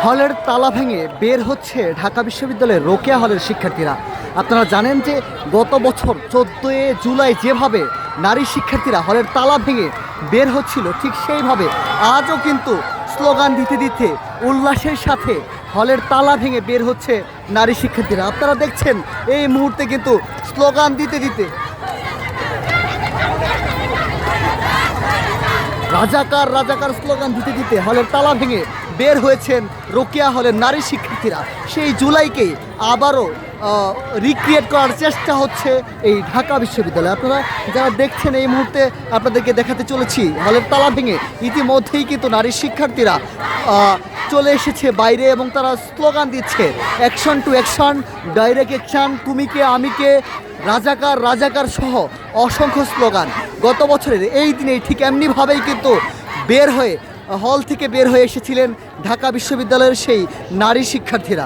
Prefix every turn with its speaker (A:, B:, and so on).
A: হলের তালা ভেঙে বের হচ্ছে ঢাকা বিশ্ববিদ্যালয়ের রোকেয়া হলের শিক্ষার্থীরা। আপনারা জানেন যে গত বছর 14 জুলাই যেভাবে নারী শিক্ষার্থীরা হলের তালা ভেঙে বের হচ্ছিল, ঠিক সেইভাবে আজও কিন্তু স্লোগান দিতে দিতে উল্লাসের সাথে হলের তালা ভেঙে বের হচ্ছে নারী শিক্ষার্থীরা। আপনারা দেখছেন এই মুহূর্তে কিন্তু স্লোগান দিতে দিতে রাজাকার রাজাকার স্লোগান দিতে দিতে হলের তালা ভেঙে বের হয়েছেন রোকেয়া হলের নারী শিক্ষার্থীরা। সেই জুলাইকে আবারও রিক্রিয়েট করার চেষ্টা হচ্ছে এই ঢাকা বিশ্ববিদ্যালয়ে। আপনারা যারা দেখছেন এই মুহূর্তে আপনাদেরকে দেখাতে চলেছি হলের তালা ভেঙে ইতিমধ্যেই কিন্তু নারী শিক্ষার্থীরা চলে এসেছে বাইরে এবং তারা স্লোগান দিচ্ছে action to action, direct action, তুমি কে আমি কে, রাজাকার রাজাকার সহ অসংখ্য স্লোগান। গত বছরের এই দিনেই ঠিক এমনিভাবেই কিন্তু হল থেকে বের হয়ে এসেছিলেন ঢাকা বিশ্ববিদ্যালয়ের সেই নারী শিক্ষার্থীরা।